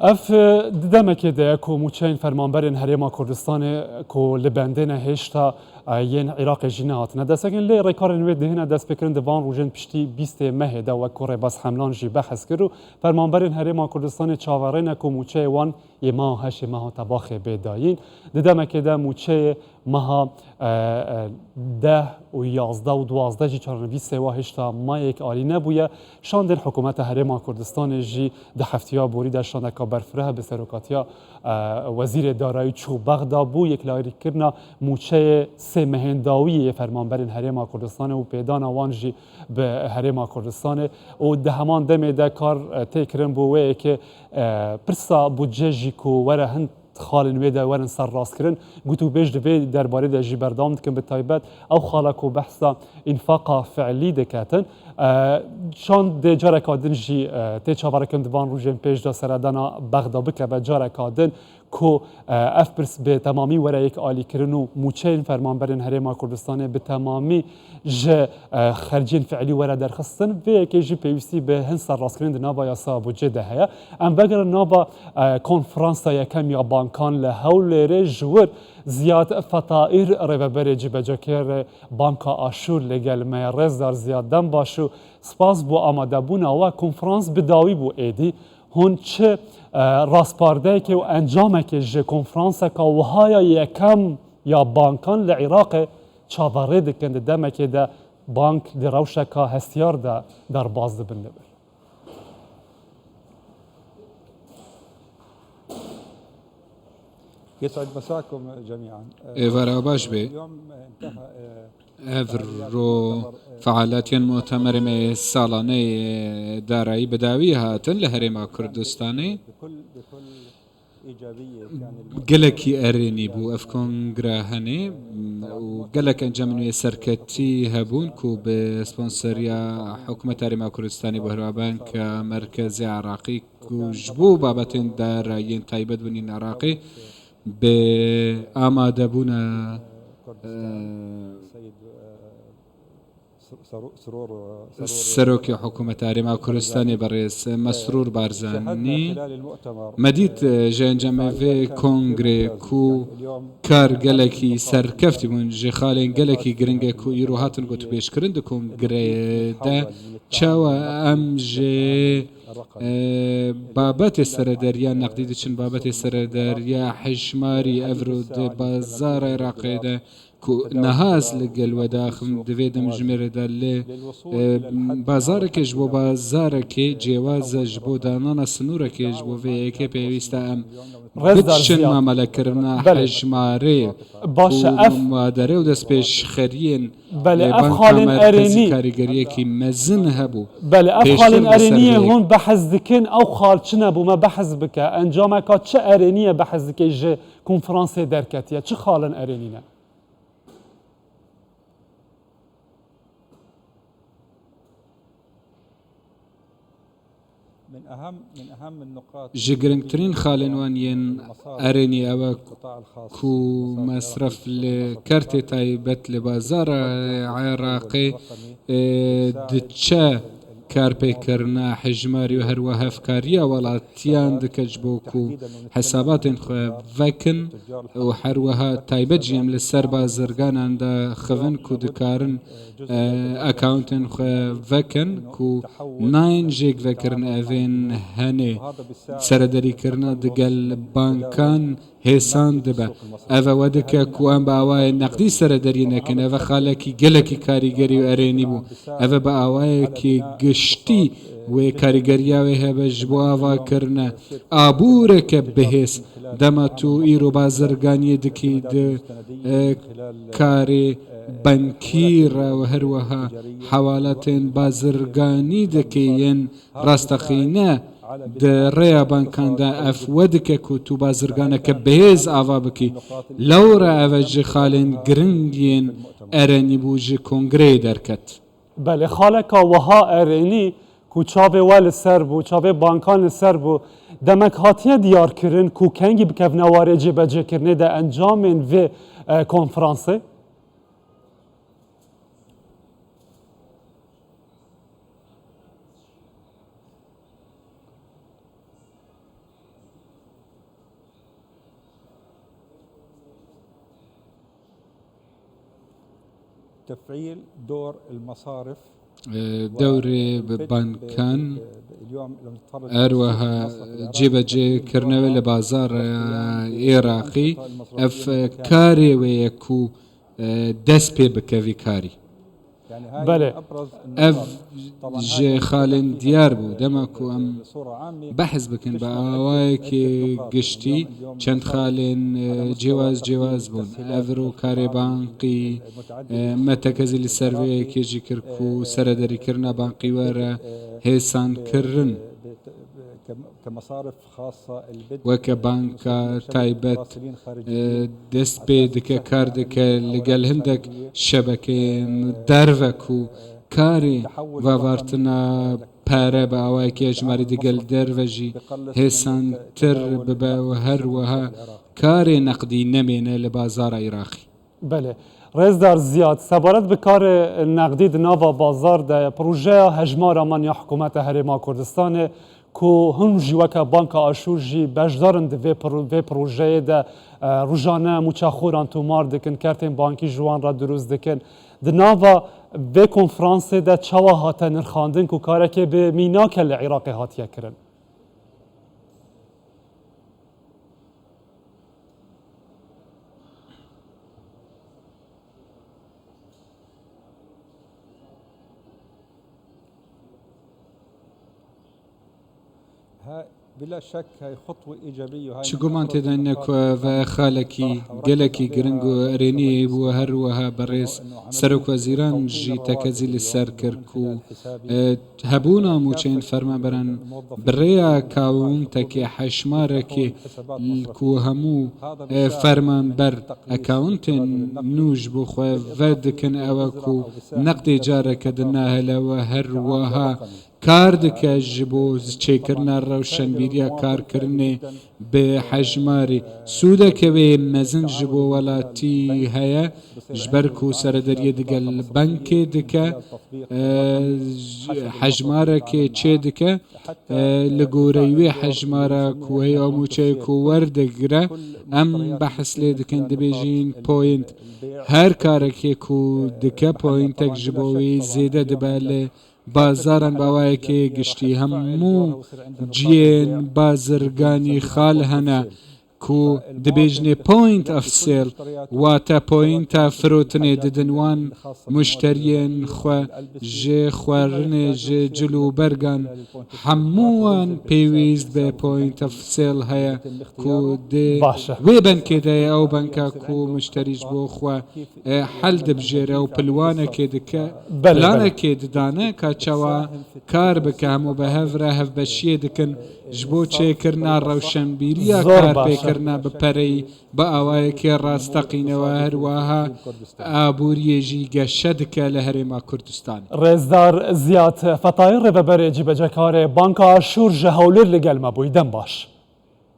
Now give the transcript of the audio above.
اف دمک ده کو موچین فرمانبرین هریما کردستان کو لبندن هشتا ین عراق جنات ندسکن لی ریکارن و دهنا دست بکرن دوان روزن پشتی 20 مه ده و کره بس حملان جی بحث کرد فرمانبرین هریما کردستان چاورین کو موچه وان یما هش ماه تباخ بداین دمک ده موچه مها 10 و 11 و 12 جی 24 و هشتا ما یک عالی نبویه شاندن حکومت هریما کردستان جی ده هفتیا بوری در شانکا برفره به سروکاتیا وزیر دارایی چو بغداد بو یک لایری کرنا موچه سه مهنداوی فرمانبرین هریما کردستان و پیدان وانجی به هریما کردستان و ده همان دم ده کار تکرم بوه که پرسا بودجه جی کو وره هند خالن ویدا ورن سر راست کرن گوتو بیش دوی درباره ده جی بردام دکن به تایبت او خالکو بحثا انفاق فعلی دکاتن شان ده جارکادن جی تی چاورکن دوان روژن پیش دا سردانا بغداد بکه به جارکادن کو اف برس به تمامی وره یک آلی کرنو موچین فرمانبرین هریما کردستان به تمامی ج خرجین فعلی وره درخستن و که جی پیوستی به هن سر راست کرن ده نابا یاسا بوجه ده هیا ام بگر نابا کنفرانسا یکم یا بانکان لحول رجور زیاد فطائر رببر جبجاکر بانکا آشور لگل میرز در زیاد دم باشو سپاس بو آماده بونا و کنفرانس بداوی بو ایدی هون چه راسپارده که و انجامه که جه کنفرانس که وهای یکم یا بانکان لعراق چاوره دکند دمه که ده بانک ده روشه که هستیار ده در باز ده بنده بر يسعد مساكم جميعا. إيفارا باشبي اليوم انتهى افرو فعالياتين مؤتمر مي سالاني دارایی بداوی هاتن لهرما كردستاني بكل ايجابيه كان گلکی ارینی بو اف کنگرا هنی و گلک انجام سرکتی هبون کو به سپانسریا حکومت هرما کردستانی بهروا بانک مرکزی عراقی کو جبو بابتن دارایین تایبت بنین عراقی به آماده بونا السيد سرور سروکی حکومت هرما کردستانی برئیس مسرور بارزانی خلال المؤتمر مدیت جنجام في کنگره کو کار گلکی سرکفتی بون جخالن گلکی گرنگه کو ایرو هاتن گوت پیش کرند کنگره ده چاوا ام جه بابت سردریا نقدی دچن بابت سردریا حشماری افرود بازار عراقی ده کو نهاز لگل و داخل دویدم جمره دل بازار که جبو بازار که جواز جبو دانانا سنور که جبو وی که پیوسته ام بدشن معامله کرنا حجماره باشه اف مادره و دست پیش خرین بله اف بانک خالن مرکزی ارینی کاریگری که مزن هبو بله اف پیشتر خالن ارینی بسر هون بحث دکن او خالچنه بو ما بحث بکه انجام که چه ارینیه بحث دکه جه کنفرانس درکتیه چه خالن ارینینه من اهم النقاط جگرنگترین خالنوانین ارینی او القطاع الخاص کو مصرف لکرت تایبت لبازار عراقی دچه کار پیکرنا حجماری و هر وهفکاری ولاتیان دکجبو کو حسابات خو وکن و هر وها تایبت جیم لسر بازرگان اند خوون کو دکارن اکاونتن خو وکن کو 9 جیگ وکرن اوین هنه سردری کرنا دگل بانکان هێسان دەبە ئەvە وەدەکە کوان بە ئاوایە نەقدی سەردەری نەکەن ئەvە خاڵێکی گەلێکی کاریگەری و ئەرێنی بوو ئەvە بە ئاوایەکی گشتی وێ کاریگەریاوێ هەبەش بۆ ئاواکردنە ئابوورێکە بەهێز دەمە تو ئیرۆ بازرگانی دکی کارێ بەنکیرە و هەروەها حەواڵەتێن بازرگانی دەکەیەن ڕاستەقینە ڕێیا بانکاندا ئەف وەدکە و تو بازرگانەکە بەهێز ئاوا بکی لەورە ئەvە ji خاڵێن گرنگین ئەرێنی بوو ji کۆنگرێ دەرکەت بله خالکا وها ارینی کو چاوه ول سر بو چاوه بانکان سر بو دمک هاتیه دیار کرن کو کنگی بکف نواره جبجه کرنه ده انجامین و کنفرانسه تفعيل دور المصارف دوري ببانكان اليوم لو نتفرج أروها جيبجي كرنوي لبازار عراقي اف كاري ويكو دسبي بكافي كاري يعني هاي بله. ابرز اف جي خالن ديار بو دمكو ام بصورة عامة بحث بكن بأوايكي قشتي چند خالن جواز بون افرو كاري بانقي متكزي لسروي كيجي كركو سردري كرنا بانقي ورا هيسان كرن كمصارف خاصة وكبانكا تايبت دست بيدك كاردك لقال هندك شبكين دروكو كاري ووارتنا پاره با اوای که اجمالی دیگل دروجی هسان تر ببا و هر وها کاری نقدی نمینه لبازار عراقی بله رزدار زیاد سبارت بکار نقدی ناوا بازار ده پروژه هجمار من یا حکومت هرما کردستان کو هم جیوکا بانک آشور جی بجدارن ده وی پروژه ده روزانه مچاخوران تومار دکن کرتین بانکی جوان را دروز دکن ده ناوا وی کنفرانس ده چوا هاته نرخاندن کو کاره که به میناک العراق هاتیه کرن بلا شك هاي خطوة إيجابية وهاي چگو من تدنک و خالکی گلکی گرنگو ارینی بو هر وها برس سرک وزیران جی تکزیل سر کرکو هبونا موچین فرما برن بریا کاون تکی حشماره که کو همو فرمان بر اکاونت نوج بو خو ودکن اوکو نقد جاره کدنا هلا و هر وها کار دکه جبو چیکرنا روشنبیریا کار کرنه به حجماری سوده که به مزن جبو ولاتی هیا جبرکو سردریه دگل بنک دکه حجماره که چه دکه لگوریوی حجماره کوهی آموچه کو وردگره ام بحث لی دکن دبیجین پوینت هر کاره که کو دکه پوینتک جبوی زیده دباله بازاران باوای که گشتی همو جین بازرگانی خال هنه کو دبیجنه پوینت اف سیل واتا پوینت فروتنه ددنوان مشترین خو جه خوارنه جه جلو برگان هموان پیویزد به پوینت اف سیل هیا کو ده وی بنکه ده او بنکه کو مشتریج بو خو حل دبجره و پلوانه که دکه پلانه که ددانه که چوا کار بکه همو به هفره هف بشیه دکن جبو چه کرنا روشنبیریا کار پیکرنا بپری با اوای که راستقینه و هر واها آبوریجی گشد که لهرما کردستان رزدار زیاد فتایر ببره جی بجکار بانک آشور جهولر لگل مبویدن باش